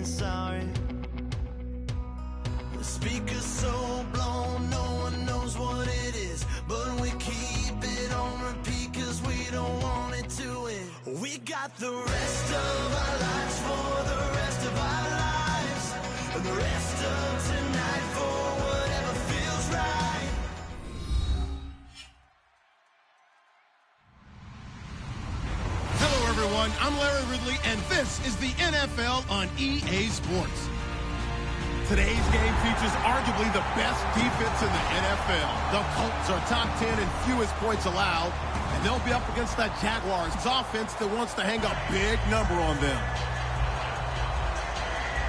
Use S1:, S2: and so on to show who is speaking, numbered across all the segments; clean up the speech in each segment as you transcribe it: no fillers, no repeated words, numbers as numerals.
S1: saying sorry. The speaker's so blown, no one knows what it is, but we keep it on repeat cause we don't want it to end. We got the rest of our lives for the rest of our lives, and the rest of tonight for whatever feels right.
S2: Hello everyone, I'm Larry Ridley, and this is the NFL on EA Sports. Today's game features arguably the best defense in the NFL. The Colts are top 10 in fewest points allowed, and they'll be up against that Jaguars offense that wants to hang a big number on them.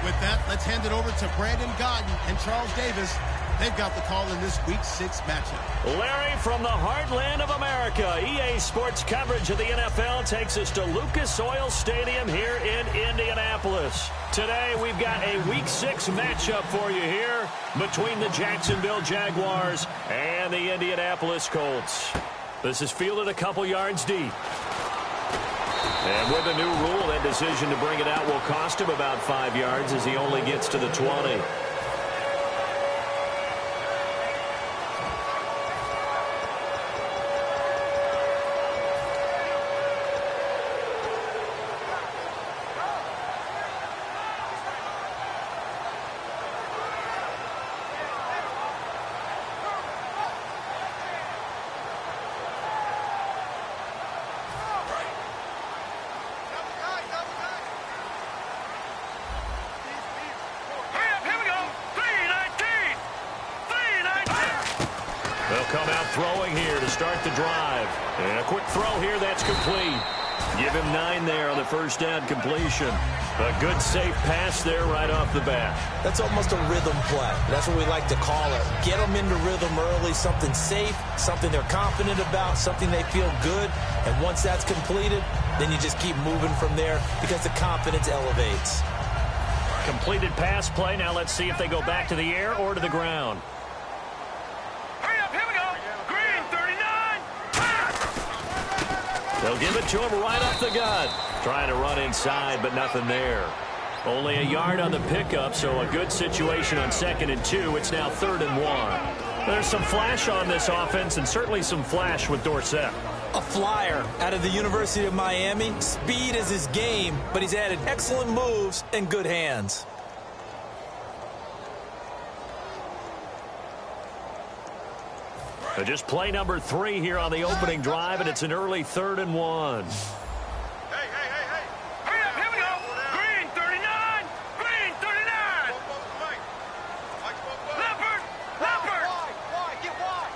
S2: With that, let's hand it over to Brandon Godden and Charles Davis. They've got the call in this Week 6 matchup.
S3: Larry, from the heartland of America, EA Sports coverage of the NFL takes us to Lucas Oil Stadium here in Indianapolis. Today, we've got a Week 6 matchup for you here between the Jacksonville Jaguars and the Indianapolis Colts. This is fielded a couple yards deep. And with the new rule, that decision to bring it out will cost him about 5 yards as he only gets to the 20. Come out throwing here to start the drive. And a quick throw here, that's complete. Give him 9 there on the first down completion. A good, safe pass there right off the bat.
S4: That's almost a rhythm play. That's what we like to call it. Get them into rhythm early, something safe, something they're confident about, something they feel good. And once that's completed, then you just keep moving from there because the confidence elevates.
S3: Completed pass play. Now let's see if they go back to the air or to the ground. They'll give it to him right up the gut. Trying to run inside, but nothing there. Only a yard on the pickup, so a good situation on 2nd and 2. It's now 3rd and 1. There's some flash on this offense, and certainly some flash with Dorsett.
S4: A flyer out of the University of Miami. Speed is his game, but he's added excellent moves and good hands.
S3: Just play number 3 here on the opening drive, and it's an early 3rd and 1.
S5: Hey. Hurry up, here we go. Green 39. Green 39. Leopard. Get wide.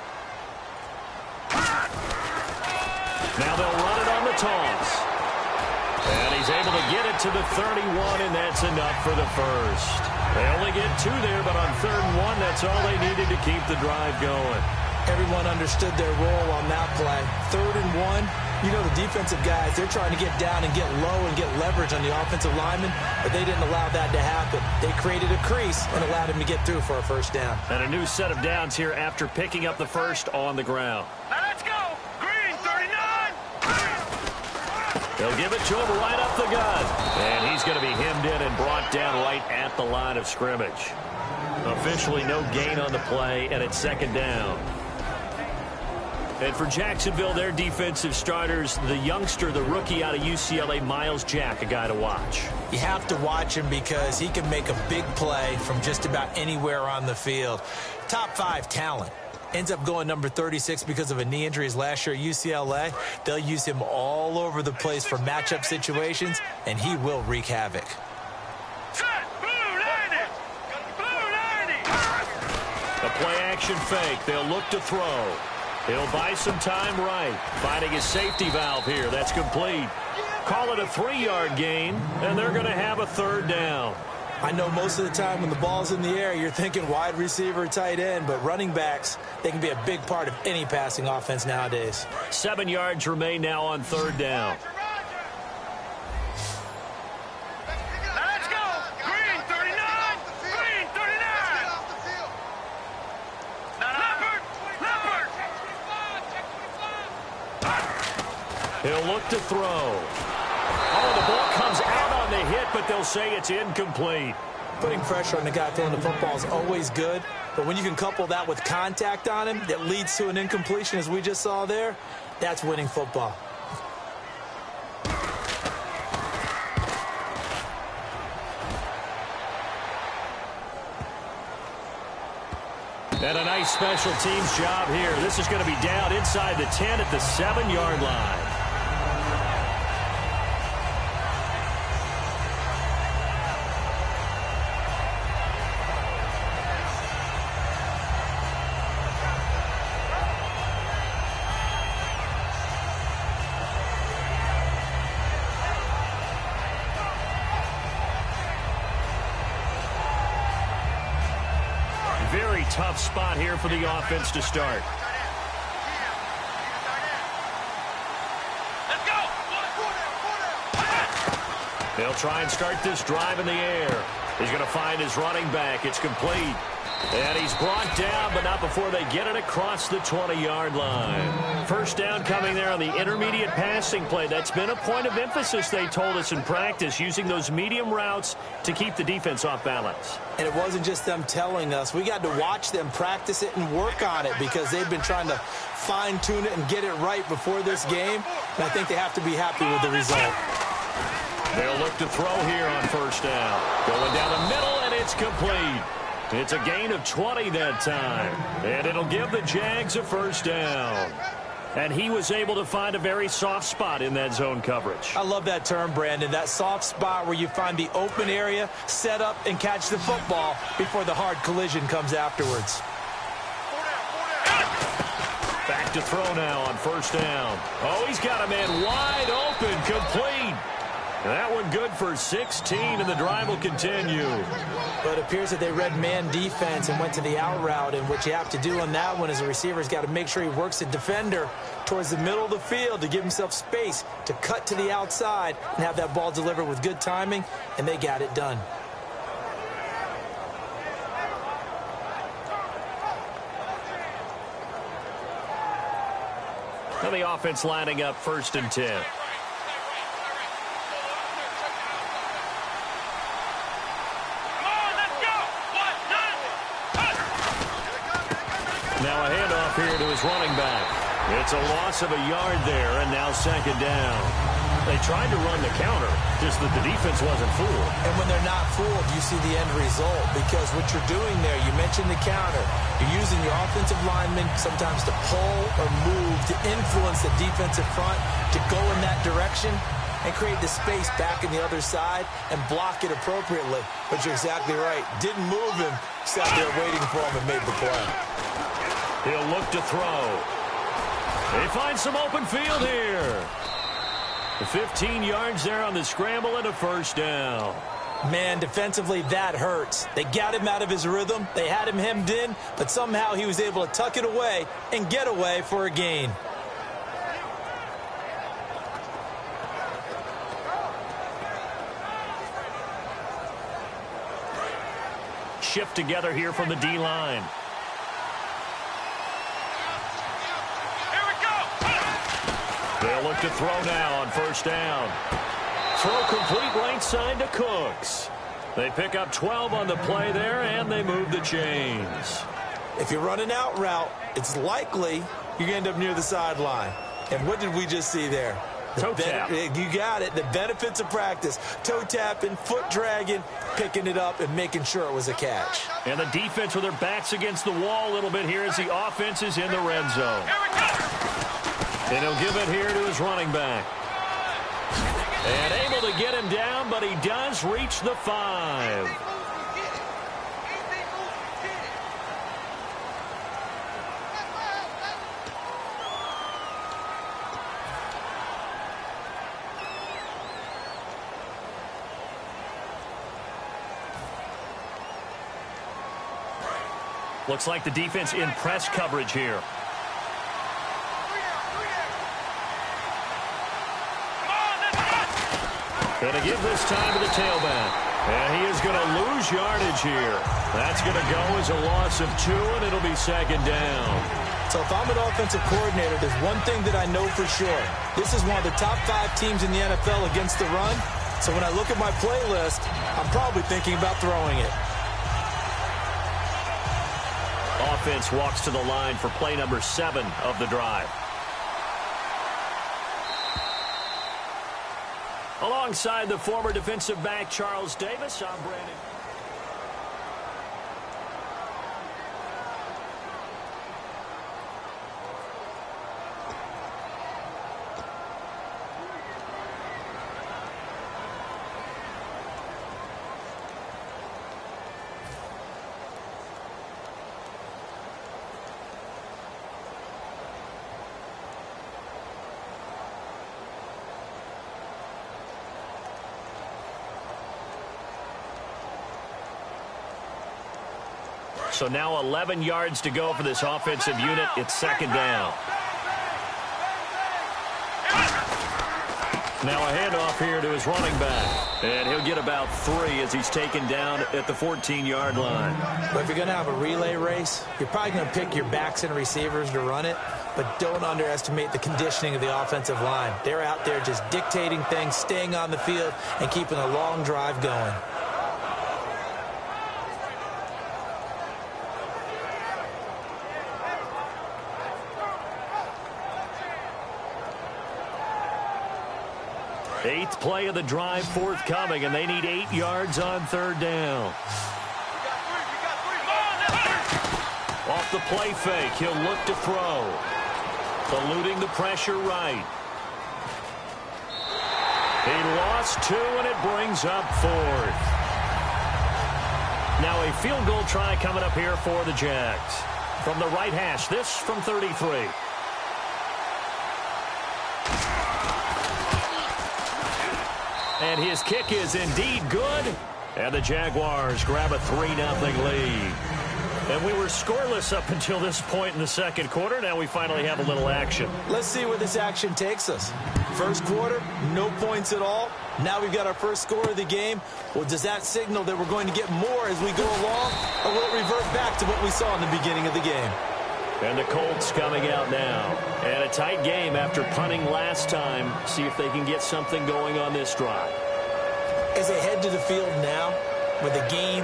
S3: Now they'll run it on the toss. And he's able to get it to the 31, and that's enough for the first. They only get 2 there, but on 3rd and 1, that's all they needed to keep the drive going.
S4: Everyone understood their role on that play. 3rd and 1, you know the defensive guys, they're trying to get down and get low and get leverage on the offensive lineman, but they didn't allow that to happen. They created a crease and allowed him to get through for a first down.
S3: And a new set of downs here after picking up the first on the ground.
S5: Now let's go. Green 39.
S3: They'll give it to him right up the gut. And he's going to be hemmed in and brought down right at the line of scrimmage. Officially no gain on the play, and it's 2nd down. And for Jacksonville, their defensive starters, the youngster, the rookie out of UCLA, Miles Jack, a guy to watch.
S4: You have to watch him because he can make a big play from just about anywhere on the field. Top 5 talent. Ends up going number 36 because of a knee injury his last year at UCLA. They'll use him all over the place for matchup situations, and he will wreak havoc.
S5: Set. Blue 90. Blue 90.
S3: A play-action fake. They'll look to throw. He'll buy some time right. Finding his safety valve here. That's complete. Call it a 3-yard gain, and they're going to have a 3rd down.
S4: I know most of the time when the ball's in the air, you're thinking wide receiver, tight end, but running backs, they can be a big part of any passing offense nowadays.
S3: 7 yards remain now on 3rd down. He'll look to throw. Oh, the ball comes out on the hit, but they'll say it's incomplete.
S4: Putting pressure on the guy throwing the football is always good, but when you can couple that with contact on him that leads to an incompletion, as we just saw there, that's winning football.
S3: And a nice special teams job here. This is going to be down inside the 10 at the 7-yard line. Very tough spot here for the offense to start.
S5: Let's go.
S3: They'll try and start this drive in the air. He's going to find his running back. It's complete. And he's brought down, but not before they get it across the 20-yard line. First down coming there on the intermediate passing play. That's been a point of emphasis, they told us in practice, using those medium routes to keep the defense off balance.
S4: And it wasn't just them telling us. We got to watch them practice it and work on it because they've been trying to fine-tune it and get it right before this game. And I think they have to be happy with the result.
S3: They'll look to throw here on first down. Going down the middle, and it's complete. It's a gain of 20 that time. And it'll give the Jags a first down. And he was able to find a very soft spot in that zone coverage.
S4: I love that term, Brandon. That soft spot where you find the open area, set up, and catch the football before the hard collision comes afterwards.
S3: Back to throw now on first down. Oh, he's got a man wide open, complete. That one good for 16, and the drive will continue.
S4: But it appears that they read man defense and went to the out route, and what you have to do on that one is the receiver's got to make sure he works the defender towards the middle of the field to give himself space to cut to the outside and have that ball delivered with good timing, and they got it done.
S3: Now the offense lining up first and 10. Now a handoff here to his running back. It's a loss of a yard there, and now second down. They tried to run the counter, just that the defense wasn't fooled.
S4: And when they're not fooled, you see the end result, because what you're doing there, you mentioned the counter. You're using your offensive linemen sometimes to pull or move to influence the defensive front to go in that direction and create the space back in the other side and block it appropriately. But you're exactly right. Didn't move him, sat there waiting for him and made the play.
S3: He'll look to throw. They find some open field here. 15 yards there on the scramble and a first down.
S4: Man, defensively, that hurts. They got him out of his rhythm. They had him hemmed in, but somehow he was able to tuck it away and get away for a gain.
S3: Shift together here from the D-line. They'll look to throw now on first down. Throw complete right side to Cooks. They pick up 12 on the play there, and they move the chains.
S4: If you run an out route, it's likely you're going to end up near the sideline. And what did we just see there?
S3: Toe tap.
S4: You got it. The benefits of practice. Toe tapping, foot dragging, picking it up, and making sure it was a catch.
S3: And the defense with their backs against the wall a little bit here as the offense is in the red zone. And he'll give it here to his running back. And able to get him down, but he does reach the 5. Looks like the defense in press coverage here. Going to give this time to the tailback. And he is going to lose yardage here. That's going to go as a loss of 2, and it'll be second down.
S4: So if I'm an offensive coordinator, there's one thing that I know for sure. This is one of the top 5 teams in the NFL against the run, So when I look at my playlist, I'm probably thinking about throwing it.
S3: Offense walks to the line for play number 7 of the drive. Alongside the former defensive back Charles Davis, I'm Brandon. So now 11 yards to go for this offensive unit. It's second down. Now a handoff here to his running back. And he'll get about 3 as he's taken down at the 14-yard line.
S4: But if you're going to have a relay race, you're probably going to pick your backs and receivers to run it. But don't underestimate the conditioning of the offensive line. They're out there just dictating things, staying on the field, and keeping a long drive going.
S3: Eighth play of the drive forthcoming, and they need 8 yards on third down. Off the play fake, he'll look to throw. Eluding the pressure right. He lost 2, and it brings up 4th. Now a field goal try coming up here for the Jags. From the right hash, this from 33. And his kick is indeed good. And the Jaguars grab a 3-0 lead. And we were scoreless up until this point in the second quarter. Now we finally have a little action.
S4: Let's see where this action takes us. First quarter, no points at all. Now we've got our first score of the game. Well, does that signal that we're going to get more as we go along? Or will it revert back to what we saw in the beginning of the game?
S3: And the Colts coming out now. And a tight game after punting last time. See if they can get something going on this drive.
S4: As they head to the field now, with the game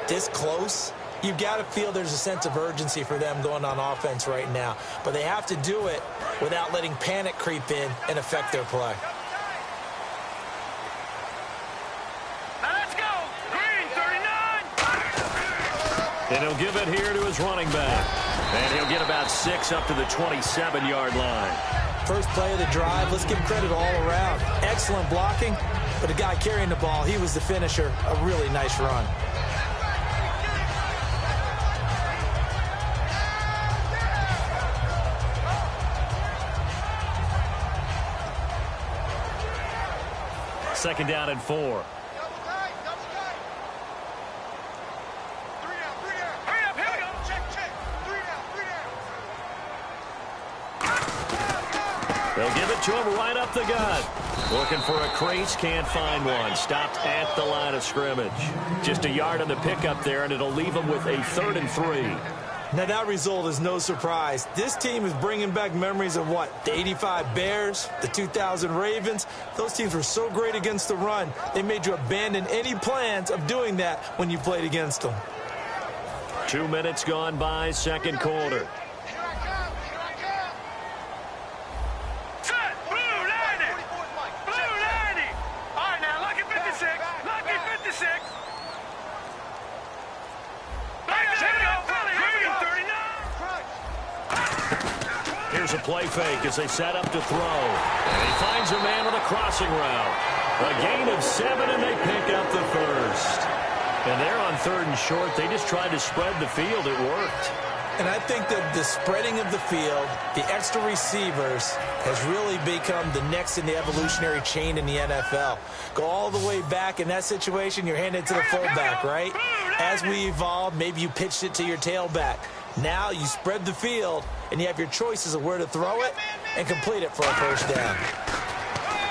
S4: this close, you've got to feel there's a sense of urgency for them going on offense right now. But they have to do it without letting panic creep in and affect their play.
S5: Let's go! Green, 39!
S3: And he'll give it here to his running back. And he'll get about 6 up to the 27-yard line.
S4: First play of the drive, let's give credit all around. Excellent blocking, but the guy carrying the ball, he was the finisher. A really nice run.
S3: Second down and 4. They'll give it to him right up the gut. Looking for a crease, can't find one. Stopped at the line of scrimmage. Just a yard on the pickup there, and it'll leave him with a 3rd and 3.
S4: Now, that result is no surprise. This team is bringing back memories of what? The 85 Bears, the 2000 Ravens. Those teams were so great against the run. They made you abandon any plans of doing that when you played against them.
S3: 2 minutes gone by, second quarter. Here's a play fake as they set up to throw. And he finds a man on a crossing route. A gain of 7, and they pick up the first. And they're on 3rd and short. They just tried to spread the field. It worked.
S4: And I think that the spreading of the field, the extra receivers, has really become the next in the evolutionary chain in the NFL. Go all the way back in that situation, you're handed to the fullback, right? As we evolve, maybe you pitched it to your tailback. Now you spread the field, and you have your choices of where to throw it and complete it for a first down.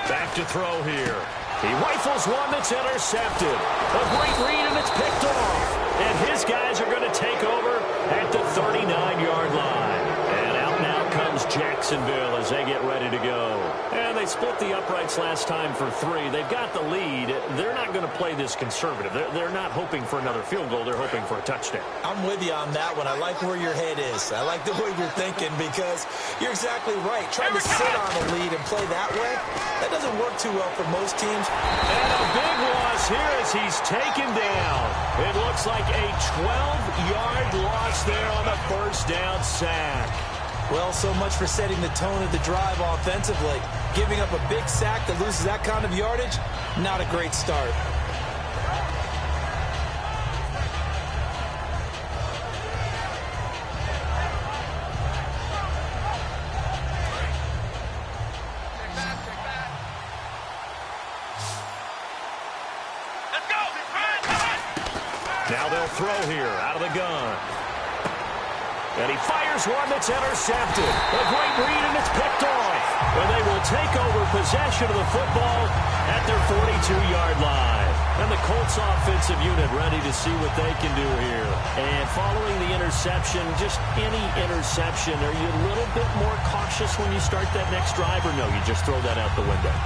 S3: Back to throw here. He rifles one that's intercepted. A great read, and it's picked off. And his guys are going to take over at the 39-yard line. And out now comes Jacksonville as they get ready to go. And they split the uprights last time for 3. They've got the lead. They're not going to play this conservative. They're not hoping for another field goal. They're hoping for a touchdown.
S4: I'm with you on that one. I like where your head is. I like the way you're thinking because you're exactly right. Trying to sit on a lead and play that way, that doesn't work too well for most teams.
S3: And a big loss here as he's taken down. It looks like a 12-yard loss there on the first down sack.
S4: Well, so much for setting the tone of the drive offensively. Giving up a big sack that loses that kind of yardage, not a great start.
S3: Now they'll throw here out of the gun. And he fires one that's intercepted. A great read, and it's picked off. And they will take over possession of the football at their 42-yard line. And the Colts offensive unit ready to see what they can do here. And following the interception, just any interception, are you a little bit more cautious when you start that next drive, or no, you just throw that out the window?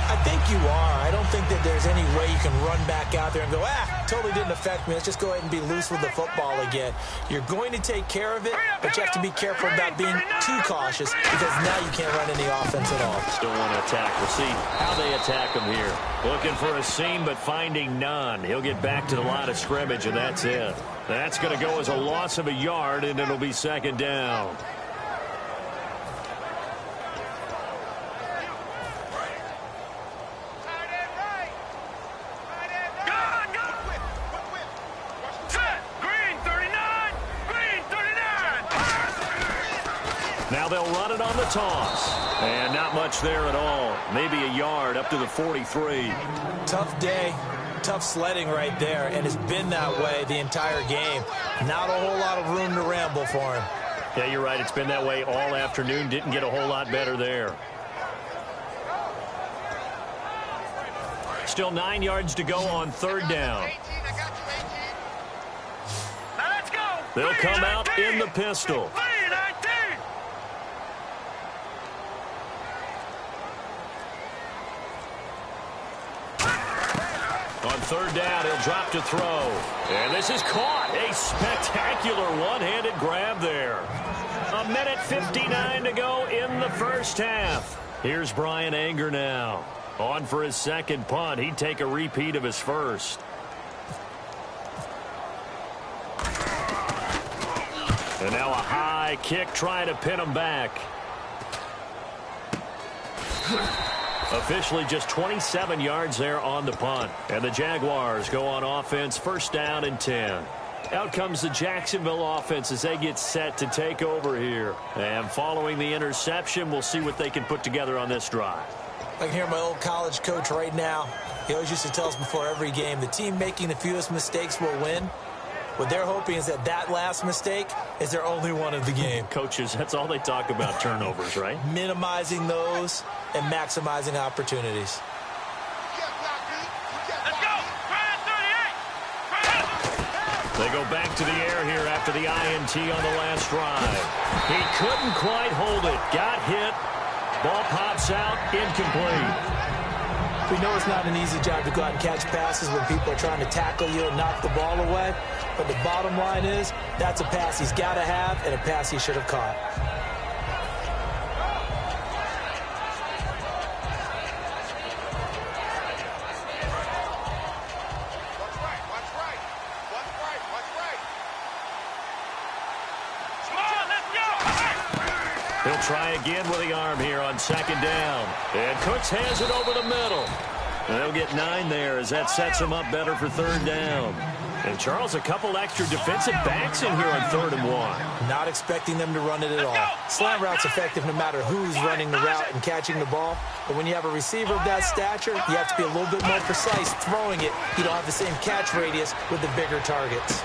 S4: I think you are. I don't think that there's any way you can run back out there and go, totally didn't affect me. Let's just go ahead and be loose with the football again. You're going to take care of it, but you have to be careful about being too cautious because now you can't run any offense at all.
S3: Still want to attack. We'll see how they attack him here. Looking for a seam, but finding none. He'll get back to the line of scrimmage, and that's it. That's going to go as a loss of a yard, and it'll be second down. Now they'll run it on the toss. And not much there at all. Maybe a yard up to the 43.
S4: Tough day. Tough sledding right there. And it's been that way the entire game. Not a whole lot of room to ramble for him.
S3: Yeah, you're right. It's been that way all afternoon. Didn't get a whole lot better there. Still 9 yards to go on third down. They'll come out in the pistol. On third down, he'll drop to throw. And this is caught. A spectacular one-handed grab there. 1:59 to go in the first half. Here's Brian Anger now. On for his second punt. He'd take a repeat of his first. And now a high kick trying to pin him back. Officially just 27 yards there on the punt. And the Jaguars go on offense, first down and 10. Out comes the Jacksonville offense as they get set to take over here. And following the interception, we'll see what they can put together on this drive.
S4: I can hear my old college coach right now. He always used to tell us before every game, the team making the fewest mistakes will win. What they're hoping is that that last mistake is their only one of the game.
S3: Coaches, that's all they talk about, turnovers, right?
S4: Minimizing those and maximizing opportunities.
S5: Let's go!
S3: They go back to the air here after the INT on the last drive. He couldn't quite hold it. Got hit. Ball pops out. Incomplete.
S4: We know it's not an easy job to go out and catch passes when people are trying to tackle you and knock the ball away. But the bottom line is, that's a pass he's got to have and a pass he should have caught.
S3: He'll try again with the arm here on second down. And Cooks has it over the middle. They'll get 9 there as that sets him up better for third down. And Charles, a couple extra defensive backs in here on 3rd and 1.
S4: Not expecting them to run it at all. Slant route's effective no matter who's running the route and catching the ball. But when you have a receiver of that stature, you have to be a little bit more precise throwing it. You don't have the same catch radius with the bigger targets.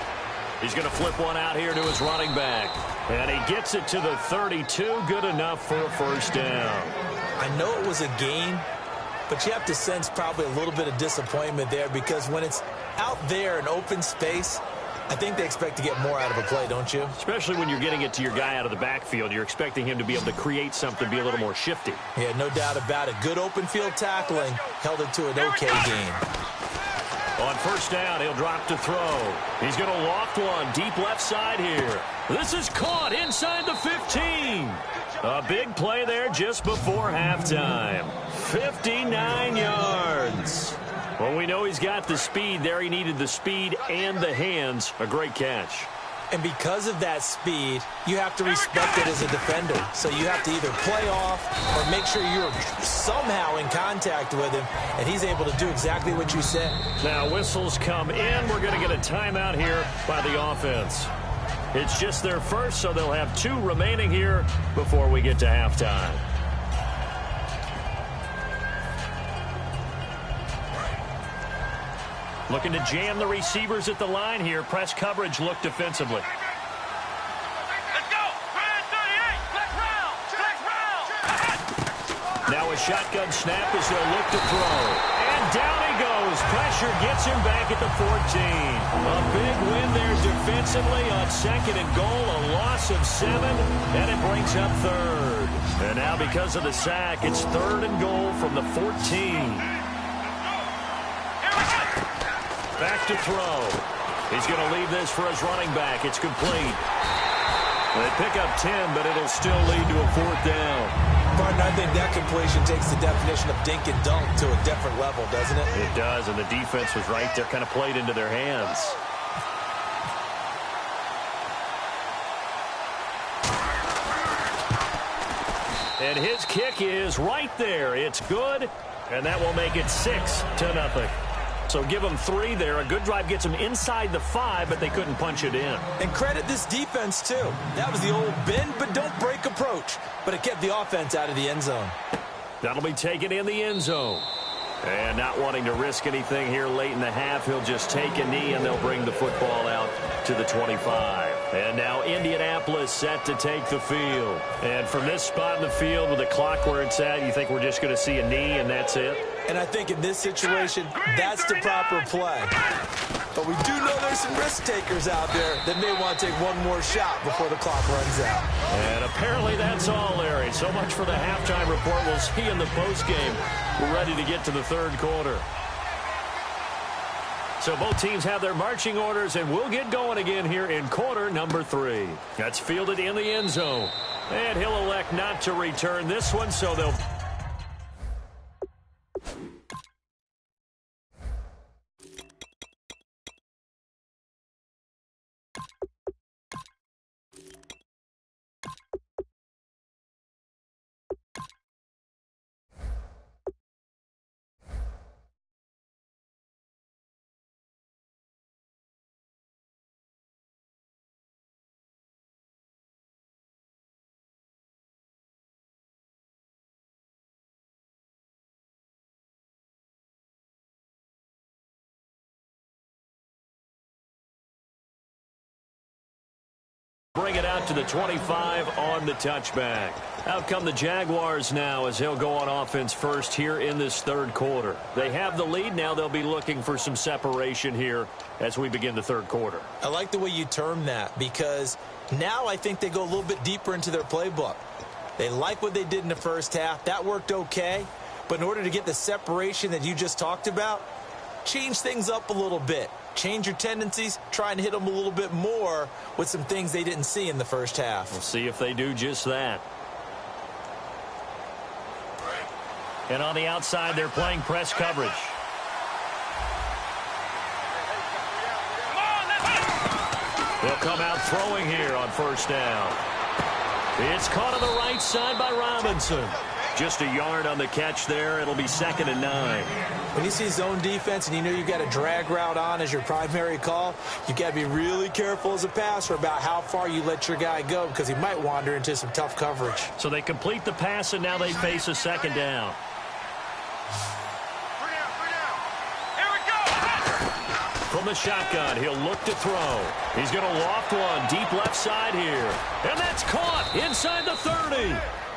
S3: He's going to flip one out here to his running back. And he gets it to the 32. Good enough for a first down.
S4: I know it was a gain, but you have to sense probably a little bit of disappointment there because when it's out there in open space, I think they expect to get more out of a play, don't you?
S3: Especially when you're getting it to your guy out of the backfield. You're expecting him to be able to create something, be a little more shifty.
S4: Yeah, no doubt about it. Good open field tackling. Held it to an okay gain.
S3: On first down, he'll drop to throw. He's going to loft one deep left side here. This is caught inside the 15. A big play there just before halftime. 59 yards. Well, we know he's got the speed there. He needed the speed and the hands. A great catch.
S4: And because of that speed, you have to respect it as a defender. So you have to either play off or make sure you're somehow in contact with him, and he's able to do exactly what you said.
S3: Now whistles come in. We're going to get a timeout here by the offense. It's just their first, so they'll have 2 remaining here before we get to halftime. Looking to jam the receivers at the line here. Press coverage look defensively.
S5: Let's go. Grand 38. Flex round. Flex round.
S3: Now a shotgun snap as they'll look to throw. And down he goes. Pressure gets him back at the 14. A big win there defensively on 2nd and goal. A loss of 7. And it brings up 3rd. And now because of the sack, it's 3rd and goal from the 14. Back to throw. He's going to leave this for his running back. It's complete. They pick up 10, but it'll still lead to a 4th down.
S4: Pardon, I think that completion takes the definition of dink and dunk to a different level, doesn't it?
S3: It does, and the defense was right there, kind of played into their hands. And his kick is right there. It's good, and that will make it 6-0. So give them 3 there. A good drive gets them inside the 5, but they couldn't punch it in.
S4: And credit this defense, too. That was the old bend but don't break approach. But it kept the offense out of the end zone.
S3: That'll be taken in the end zone. And not wanting to risk anything here late in the half, he'll just take a knee, and they'll bring the football out to the 25. And now Indianapolis set to take the field. And from this spot in the field with the clock where it's at, you think we're just going to see a knee and that's it?
S4: And I think in this situation, that's the proper play. But we do know there's some risk takers out there that may want to take one more shot before the clock runs out.
S3: And apparently that's all, Larry. So much for the halftime report. We'll see in the postgame. We're ready to get to the 3rd quarter. So both teams have their marching orders, and we'll get going again here in quarter number 3. That's fielded in the end zone. And he'll elect not to return this one, so they'll... Bring it out to the 25 on the touchback. Out come the Jaguars now as they'll go on offense first here in this 3rd quarter. They have the lead. Now they'll be looking for some separation here as we begin the 3rd quarter.
S4: I like the way you term that because now I think they go a little bit deeper into their playbook. They like what they did in the first half. That worked okay. But in order to get the separation that you just talked about, change things up a little bit. Change your tendencies, try and hit them a little bit more with some things they didn't see in the first half.
S3: We'll see if they do just that. And on the outside, they're playing press coverage. They'll come out throwing here on first down. It's caught on the right side by Robinson. Just a yard on the catch there. It'll be 2nd and 9.
S4: When you see zone defense and you know you've got a drag route on as your primary call, you've got to be really careful as a passer about how far you let your guy go because he might wander into some tough coverage.
S3: So they complete the pass, and now they face a 2nd down.
S5: Here we go.
S3: From the shotgun, he'll look to throw. He's going to loft one deep left side here. And that's caught inside the 30.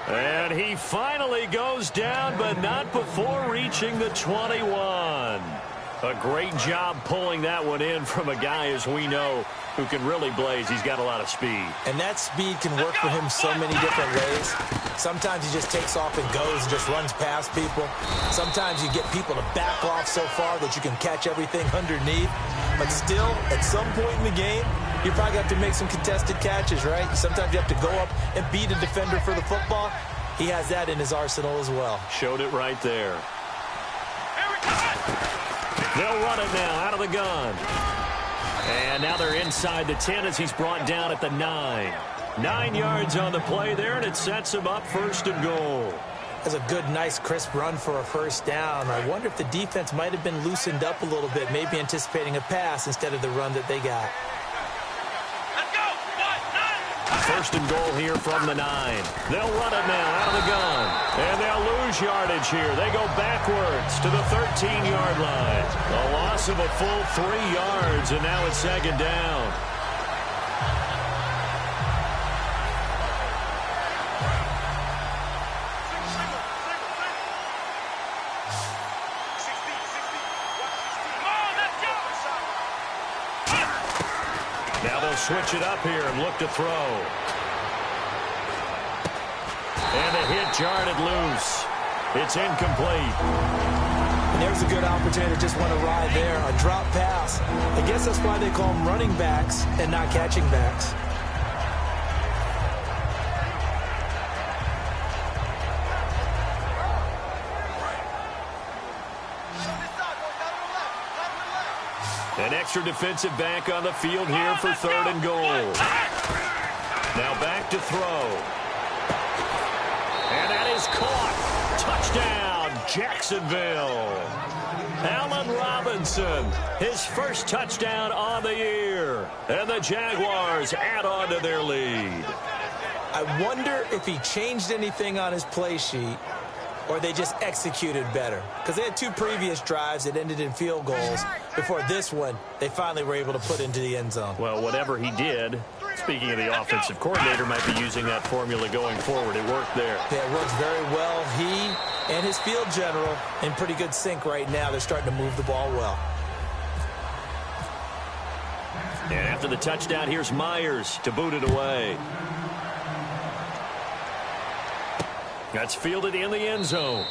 S3: And he finally goes down, but not before reaching the 21. A great job pulling that one in from a guy, as we know, who can really blaze. He's got a lot of speed.
S4: And that speed can work for him so many different ways. Sometimes he just takes off and goes and just runs past people. Sometimes you get people to back off so far that you can catch everything underneath. But still, at some point in the game, you probably have to make some contested catches, right? Sometimes you have to go up and beat a defender for the football. He has that in his arsenal as well.
S3: Showed it right there. They'll run it now out of the gun. And now they're inside the 10 as he's brought down at the 9. 9 yards on the play there, and it sets him up 1st and goal.
S4: That's a good, nice, crisp run for a 1st down. I wonder if the defense might have been loosened up a little bit, maybe anticipating a pass instead of the run that they got.
S3: 1st and goal here from the 9. They'll run it now out of the gun. And they'll lose yardage here. They go backwards to the 13-yard line. A loss of a full 3 yards, and now it's 2nd down. Now they'll switch it up here and look to throw. And the hit jarred it loose. It's incomplete.
S4: And there's a good opportunity to just want to ride there. A drop pass. I guess that's why they call them running backs and not catching backs.
S3: An extra defensive back on the field here for 3rd and goal. Now back to throw. And that is caught. Touchdown, Jacksonville. Allen Robinson, his first touchdown on the year. And the Jaguars add on to their lead.
S4: I wonder if he changed anything on his play sheet or they just executed better. Because they had 2 previous drives that ended in field goals. Before this one, they finally were able to put into the end zone.
S3: Well, whatever he did, speaking of the offensive coordinator, might be using that formula going forward. It worked there.
S4: Yeah, it works very well. He and his field general in pretty good sync right now. They're starting to move the ball well.
S3: And after the touchdown, here's Myers to boot it away. That's fielded in the end zone.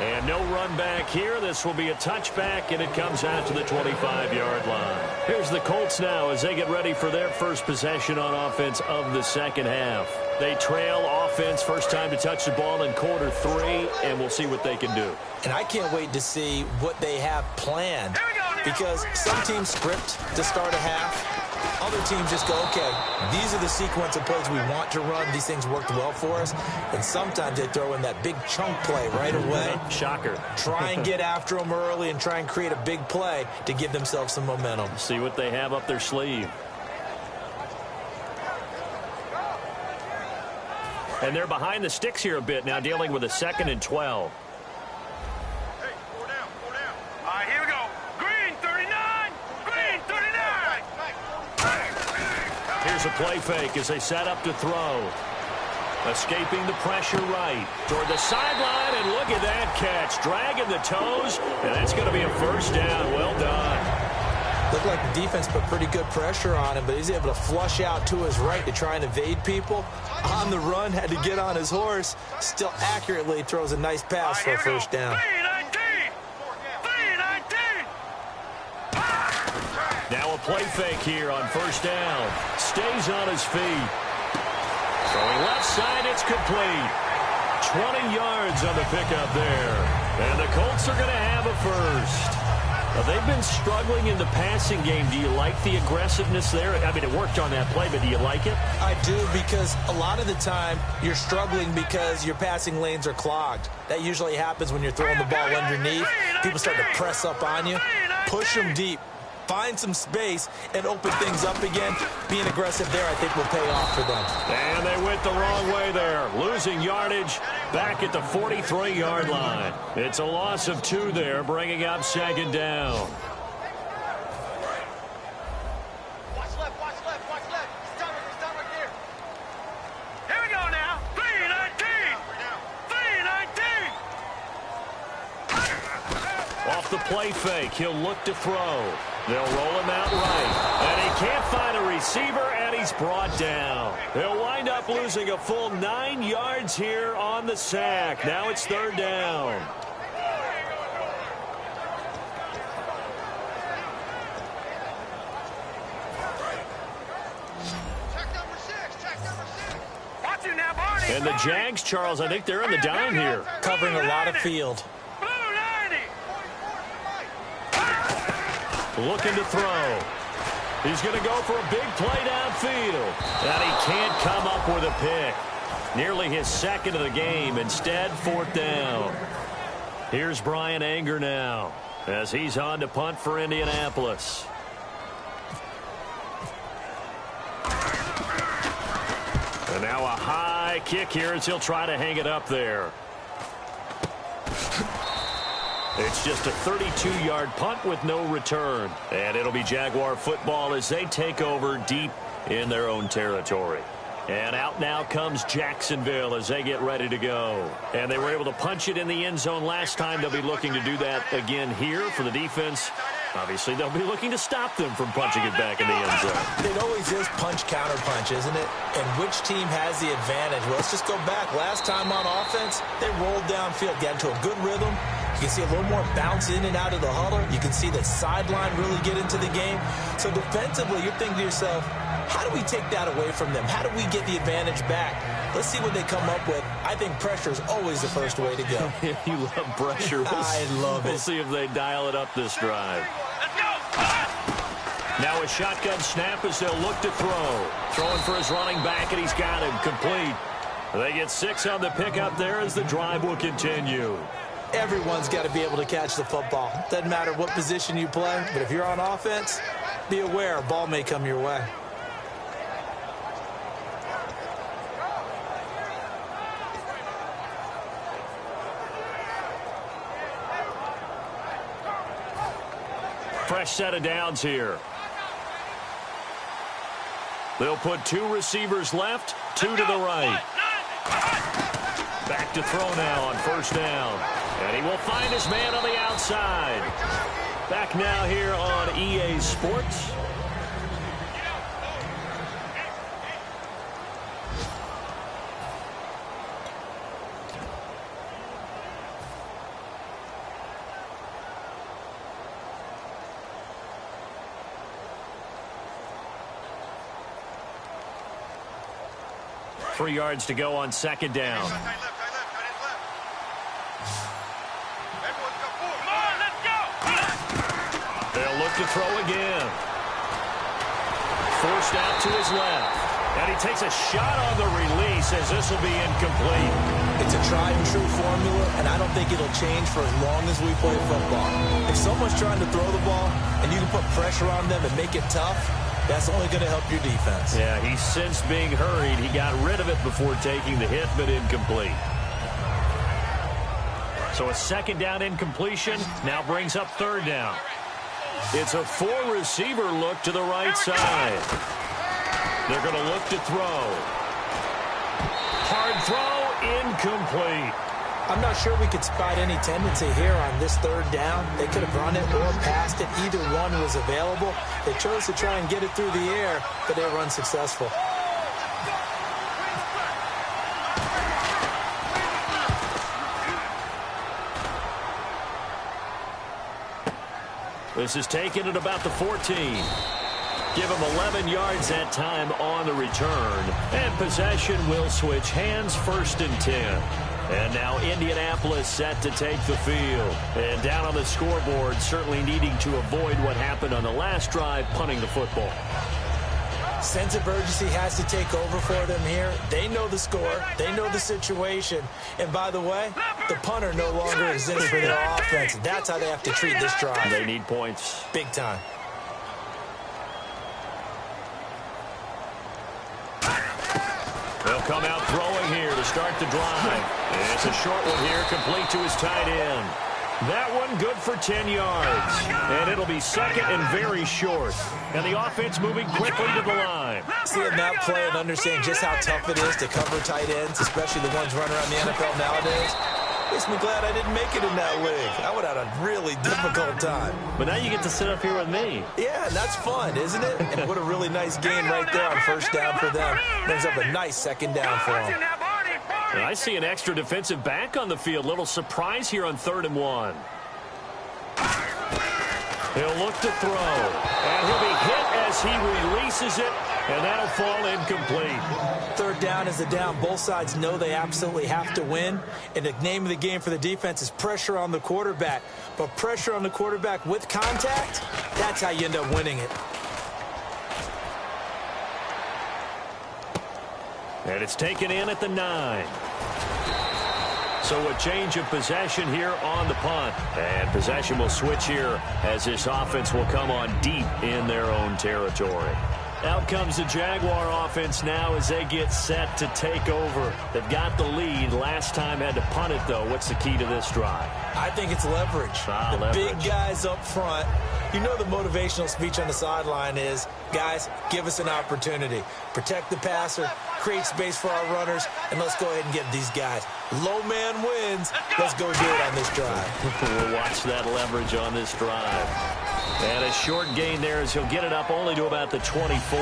S3: And no run back here. This will be a touchback, and it comes out to the 25-yard line. Here's the Colts now as they get ready for their first possession on offense of the 2nd half. They trail offense, first time to touch the ball in quarter 3, and we'll see what they can do.
S4: And I can't wait to see what they have planned, because some teams script to start a half. Other teams just go, okay, these are the sequence of plays we want to run. These things worked well for us. And sometimes they throw in that big chunk play right away.
S3: Shocker.
S4: Try and get after them early and try and create a big play to give themselves some momentum.
S3: See what they have up their sleeve. And they're behind the sticks here a bit now, dealing with a 2nd and 12.
S5: Hey, 4 down, 4 down. All right, here we go. Green 39. Green 39.
S3: Here's a play fake as they set up to throw. Escaping the pressure right toward the sideline, and look at that catch. Dragging the toes, and that's going to be a 1st down. Well done.
S4: Looked like the defense put pretty good pressure on him, but he's able to flush out to his right to try and evade people. On the run, had to get on his horse. Still accurately throws a nice pass for a 1st down.
S5: 319. 319.
S3: Now a play fake here on 1st down. Stays on his feet. Throwing left side, it's complete. 20 yards on the pickup there. And the Colts are going to have a 1st. Now, they've been struggling in the passing game. Do you like the aggressiveness there? I mean, it worked on that play, but do you like it?
S4: I do, because a lot of the time you're struggling because your passing lanes are clogged. That usually happens when you're throwing the ball underneath. People start to press up on you. Push them deep. Find some space and open things up again. Being aggressive there, I think, will pay off for them.
S3: And they went the wrong way there. Losing yardage back at the 43-yard line. It's a loss of 2 there, bringing up 2nd down.
S5: Watch left, watch left, watch left. Stop right there. Here we go now. 319. 319.
S3: Off the play fake. He'll look to throw. They'll roll him out right. And he can't find a receiver, and he's brought down. He'll wind up losing a full 9 yards here on the sack. Now it's 3rd down. And the Jags, Charles, I think they're in the dime here.
S4: Covering a lot of field.
S3: Looking to throw. He's going to go for a big play downfield. And he can't come up with a pick. Nearly his 2nd of the game. Instead, 4th down. Here's Brian Anger now as he's on to punt for Indianapolis. And now a high kick here as he'll try to hang it up there. It's just a 32-yard punt with no return. And it'll be Jaguar football as they take over deep in their own territory. And out now comes Jacksonville as they get ready to go. And they were able to punch it in the end zone last time. They'll be looking to do that again here for the defense. Obviously, they'll be looking to stop them from punching it back in the end zone.
S4: It always is punch-counter-punch, isn't it? And which team has the advantage? Well, let's just go back. Last time on offense, they rolled downfield, got into a good rhythm. You can see a little more bounce in and out of the huddle. You can see the sideline really get into the game. So defensively, you're thinking to yourself, how do we take that away from them? How do we get the advantage back? Let's see what they come up with. I think pressure is always the first way to go.
S3: You love pressure.
S4: I love it.
S3: We'll see if they dial it up this drive. Now a shotgun snap as they'll look to throw. Throwing for his running back, and he's got him complete. They get 6 on the pickup there as the drive will continue.
S4: Everyone's got to be able to catch the football. Doesn't matter what position you play, but if you're on offense, be aware a ball may come your way.
S3: Fresh set of downs here. They'll put 2 receivers left, 2 to the right. Back to throw now on 1st down. And he will find his man on the outside. Back now here on EA Sports. Three yards to go on 2nd down. They'll look to throw again. Forced out to his left. And he takes a shot on the release as this will be incomplete.
S4: It's a tried-and-true formula, and I don't think it'll change for as long as we play football. If someone's trying to throw the ball and you can put pressure on them and make it tough, that's only going to help your defense.
S3: Yeah, he sensed being hurried. He got rid of it before taking the hit, but incomplete. So a 2nd down incompletion now brings up 3rd down. It's a 4-receiver look to the right side. They're going to look to throw. Hard throw, incomplete.
S4: I'm not sure we could spot any tendency here on this 3rd down. They could have run it or passed it. Either one was available. They chose to try and get it through the air, but they were unsuccessful.
S3: This is taken at about the 14. Give him 11 yards that time on the return. And possession will switch hands, 1st and 10. And now Indianapolis set to take the field. And down on the scoreboard, certainly needing to avoid what happened on the last drive, punting the football.
S4: Sense of urgency has to take over for them here. They know the score. They know the situation. And by the way, the punter no longer exists for their offense. That's how they have to treat this drive.
S3: They need points.
S4: Big time.
S3: They'll come out throwing here to start the drive. It's a short one here, complete to his tight end. That one good for 10 yards. And it'll be 2nd and very short. And the offense moving quickly to the line.
S4: Seeing that play and understanding just how tough it is to cover tight ends, especially the ones running around the NFL nowadays, Makes me glad I didn't make it in that league. I would have had a really difficult time.
S3: But now you get to sit up here with me.
S4: Yeah, and that's fun, isn't it? And what a really nice game right there on first down for them. Brings up a nice second down for them.
S3: And I see an extra defensive back on the field. Little surprise here on 3rd and 1. He'll look to throw. And he'll be hit as he releases it. And that'll fall incomplete.
S4: 3rd down is the down. Both sides know they absolutely have to win. And the name of the game for the defense is pressure on the quarterback. But pressure on the quarterback with contact, that's how you end up winning it.
S3: And it's taken in at the 9. So a change of possession here on the punt. And possession will switch here as this offense will come on deep in their own territory. Out comes the Jaguar offense now as they get set to take over. They've got the lead. Last time had to punt it, though. What's the key to this drive?
S4: I think it's leverage. The big guys up front. You know the motivational speech on the sideline is, guys, give us an opportunity. Protect the passer, create space for our runners, and let's go ahead and get these guys. Low man wins. Let's go do it on this drive.
S3: We'll watch that leverage on this drive. And a short gain there as he'll get it up only to about the 24.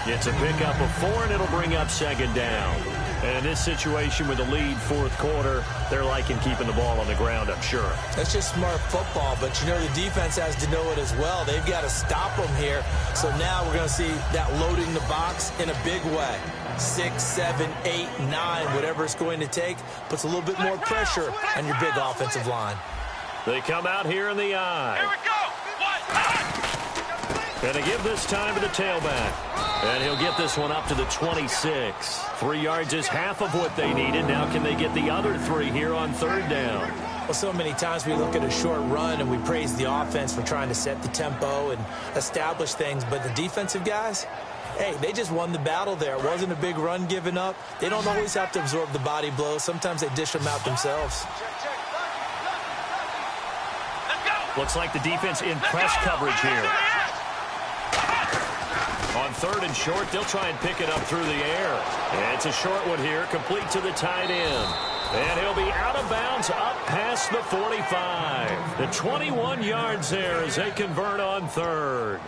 S3: It's a pickup of 4, and it'll bring up 2nd down. And in this situation with the lead 4th quarter, they're liking keeping the ball on the ground, I'm sure.
S4: That's just smart football, but you know the defense has to know it as well. They've got to stop them here. So now we're going to see that loading the box in a big way. 6, 7, 8, 9, whatever it's going to take, puts a little bit more pressure on your big offensive line.
S3: They come out here in the eye.
S5: Here we go.
S3: And to give this time to the tailback. And he'll get this one up to the 26. 3 yards is half of what they needed. Now can they get the other 3 here on 3rd down?
S4: Well, so many times we look at a short run and we praise the offense for trying to set the tempo and establish things. But the defensive guys, hey, they just won the battle there. It wasn't a big run given up. They don't always have to absorb the body blows. Sometimes they dish them out themselves.
S3: Looks like the defense in press coverage here. On 3rd and short, they'll try and pick it up through the air. And it's a short one here, complete to the tight end. And he'll be out of bounds up past the 45. The 21 yards there as they convert on 3rd.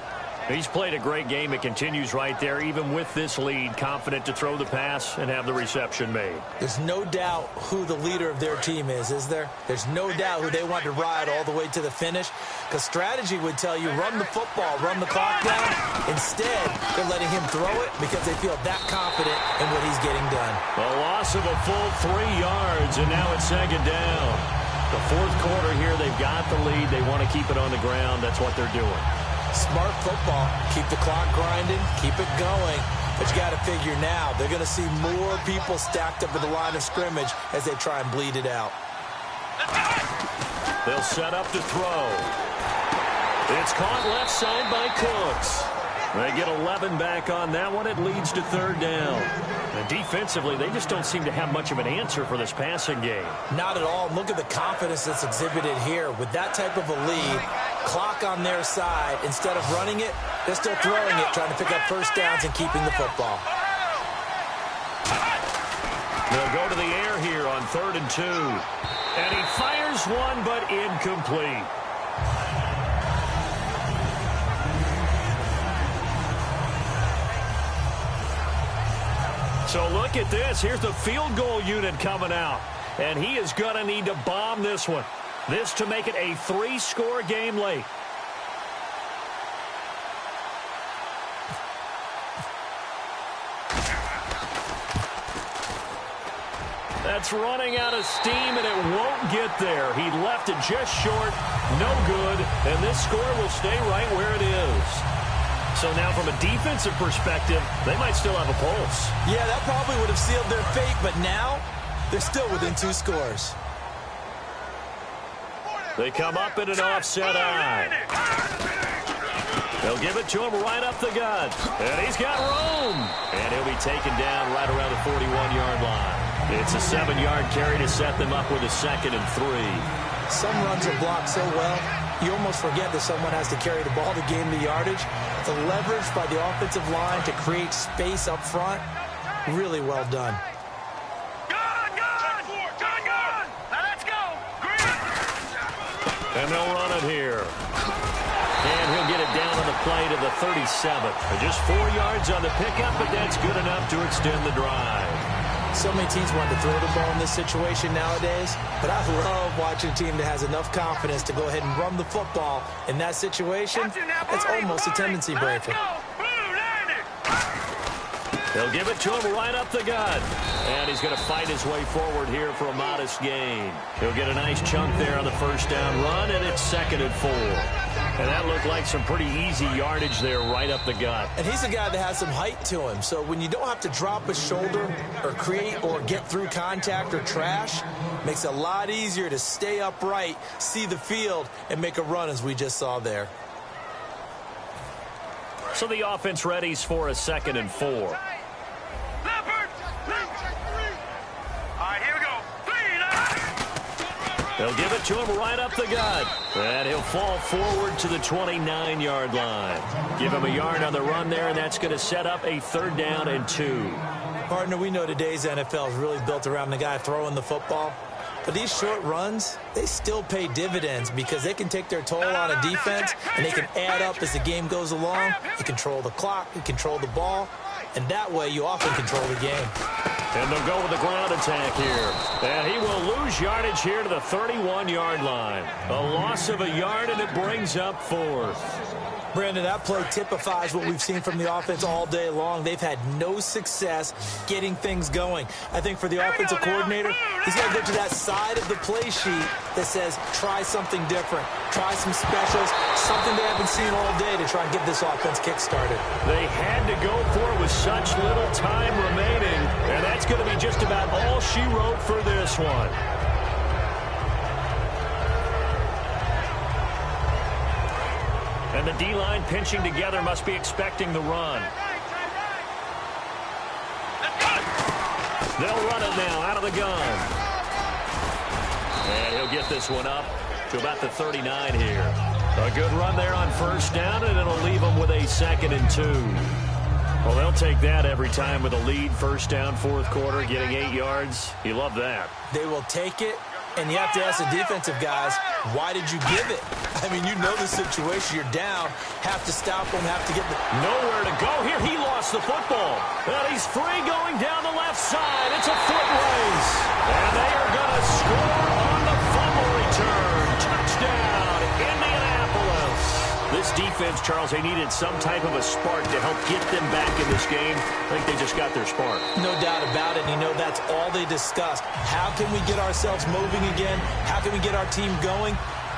S3: He's played a great game. It continues right there, even with this lead, confident to throw the pass and have the reception made.
S4: There's no doubt who the leader of their team is there? There's no doubt who they want to ride all the way to the finish, because strategy would tell you run the football, run the clock down. Instead, they're letting him throw it because they feel that confident in what he's getting done.
S3: A loss of a full 3 yards, and now it's 2nd down. The 4th quarter here, they've got the lead. They want to keep it on the ground. That's what they're doing.
S4: Smart football. Keep the clock grinding. Keep it going. But you got to figure now, they're going to see more people stacked up at the line of scrimmage as they try and bleed it out.
S3: They'll set up to throw. It's caught left side by Cooks. They get 11 back on that one. It leads to 3rd down. And defensively, they just don't seem to have much of an answer for this passing game.
S4: Not at all. Look at the confidence that's exhibited here. With that type of a lead, clock on their side, instead of running it, they're still throwing it, trying to pick up first downs and keeping the football.
S3: They'll go to the air here on 3rd and 2. And he fires one, but incomplete. So look at this. Here's the field goal unit coming out. And he is going to need to bomb this one. This to make it a 3-score game late. That's running out of steam, and it won't get there. He left it just short. No good. And this score will stay right where it is. So now from a defensive perspective, they might still have a pulse.
S4: Yeah, that probably would have sealed their fate, but now they're still within 2 scores.
S3: They come up in an offset eye. They'll give it to him right up the gut. And he's got room. And he'll be taken down right around the 41-yard line. It's a 7-yard carry to set them up with a 2nd and 3.
S4: Some runs are blocked so well, you almost forget that someone has to carry the ball to gain the yardage. The leverage by the offensive line to create space up front, really well done.
S5: Good. Now let's go.
S3: And they'll run it here. And he'll get it down on the play to the 37. Just 4 yards on the pickup, but that's good enough to extend the drive.
S4: So many teams want to throw the ball in this situation nowadays, but I love watching a team that has enough confidence to go ahead and run the football in that situation. It's almost a tendency breaker.
S3: They'll give it to him right up the gut. And he's going to fight his way forward here for a modest gain. He'll get a nice chunk there on the first down run, and it's 2nd and 4. And that looked like some pretty easy yardage there right up the gut.
S4: And he's a guy that has some height to him. So when you don't have to drop a shoulder or create or get through contact or trash, makes it a lot easier to stay upright, see the field, and make a run as we just saw there.
S3: So the offense readies for a 2nd and 4. They'll give it to him right up the gut. And he'll fall forward to the 29-yard line. Give him a yard on the run there, and that's going to set up a 3rd down and 2.
S4: Partner, we know today's NFL is really built around the guy throwing the football. But these short runs, they still pay dividends because they can take their toll on a defense, and they can add up as the game goes along. You control the clock, you control the ball, and that way you often control the game.
S3: And they'll go with the ground attack here. And he will lose yardage here to the 31-yard line. A loss of a yard, and it brings up 4th.
S4: Brandon, that play typifies what we've seen from the offense all day long. They've had no success getting things going. I think for the offensive coordinator, he's got to go to that side of the play sheet that says, try something different. Try some specials, something they haven't seen all day to try and get this offense kick-started.
S3: They had to go for it with such little time remaining, and that's going to be just about all she wrote for this one. And the D-line pinching together must be expecting the run. They'll run it now out of the gun. And he'll get this one up to about the 39 here. A good run there on 1st down, and it'll leave them with a 2nd and 2. Well, they'll take that every time with a lead. 1st down, 4th quarter, getting 8 yards. You love that.
S4: They will take it. And you have to ask the defensive guys, why did you give it? I mean, you know the situation. You're down. Have to stop them. Have to get the...
S3: Nowhere to go here. He lost the football. And he's free going down the left side. It's a foot race. And they are going to score on the fumble return. Touchdown, Indianapolis. This defense, Charles, they needed some type of a spark to help get them back in this game. I think they just got their spark.
S4: No doubt about it. You know, that's all they discussed. How can we get ourselves moving again? How can we get our team going?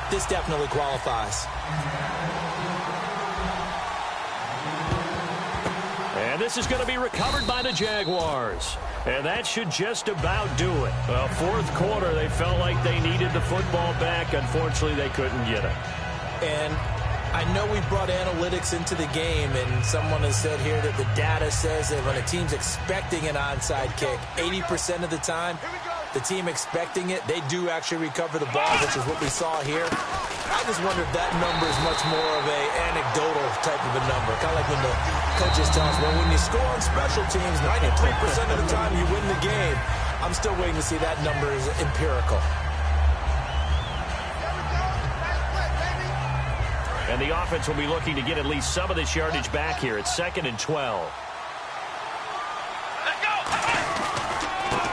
S4: This definitely qualifies.
S3: And this is going to be recovered by the Jaguars. And that should just about do it. Well, 4th quarter, they felt like they needed the football back. Unfortunately, they couldn't get it.
S4: And I know we brought analytics into the game, and someone has said here that the data says that when a team's expecting an onside kick, 80% of the time, the team expecting it, they do actually recover the ball, which is what we saw here. I just wonder if that number is much more of a anecdotal type of a number. Kind of like when the coaches tell us, well, when you score on special teams, 93% of the time you win the game. I'm still waiting to see that number is empirical.
S3: And the offense will be looking to get at least some of this yardage back here. It's 2nd and 12.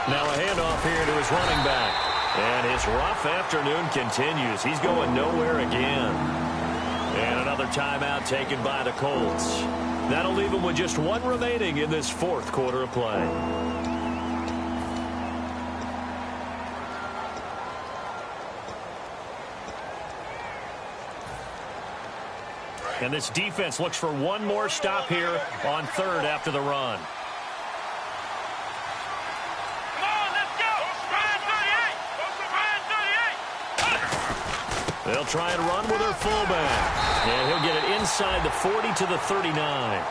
S3: Now a handoff here to his running back. And his rough afternoon continues. He's going nowhere again. And another timeout taken by the Colts. That'll leave him with just 1 remaining in this 4th quarter of play. And this defense looks for one more stop here on 3rd after the run.
S5: Come on, let's go! Ryan 38!
S3: They'll try and run with their fullback. And he'll get it inside the 40 to the 39.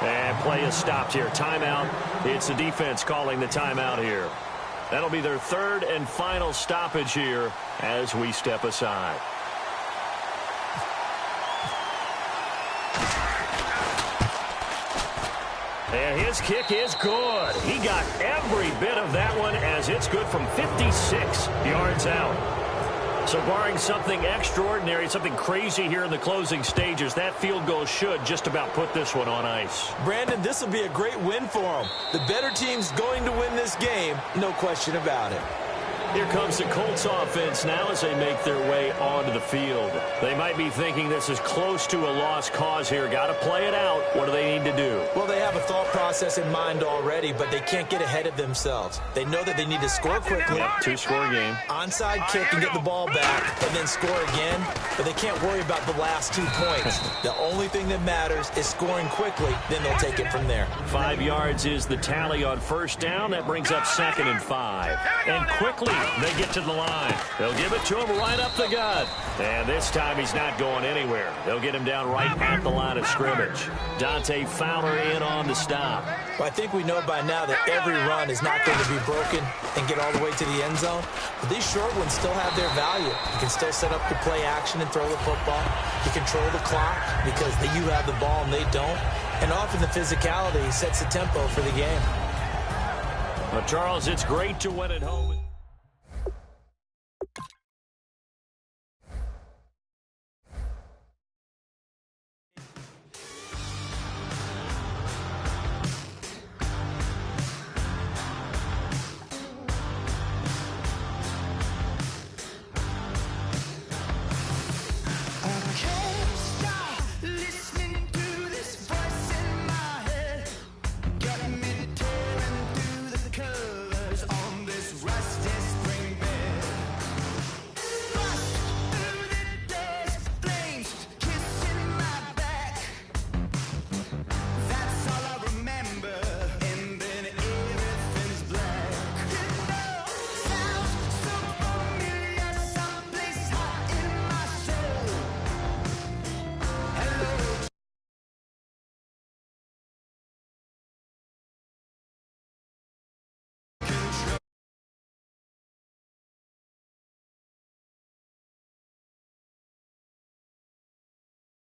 S3: And play is stopped here. Timeout. It's the defense calling the timeout here. That'll be their 3rd and final stoppage here as we step aside. And his kick is good. He got every bit of that one as it's good from 56 yards out. So barring something extraordinary, something crazy here in the closing stages, that field goal should just about put this one on ice.
S4: Brandon, this will be a great win for them. The better team's going to win this game, no question about it.
S3: Here comes the Colts offense now as they make their way onto the field. They might be thinking this is close to a lost cause here. Got to play it out. What do they need to do?
S4: Well, they have a thought process in mind already, but they can't get ahead of themselves. They know that they need to score quickly.
S3: Yep, two-score game.
S4: Onside kick and get the ball back and then score again, but they can't worry about the last 2 points. The only thing that matters is scoring quickly, then they'll take it from there.
S3: 5 yards is the tally on first down. That brings up 2nd and 5. And quickly, they get to the line. They'll give it to him right up the gut. And this time he's not going anywhere. They'll get him down right at the line of scrimmage. Dante Fowler in on the stop.
S4: Well, I think we know by now that every run is not going to be broken and get all the way to the end zone. But these short ones still have their value. You can still set up the play action and throw the football. You control the clock because you have the ball and they don't. And often the physicality sets the tempo for the game.
S3: Well, Charles, it's great to win at home.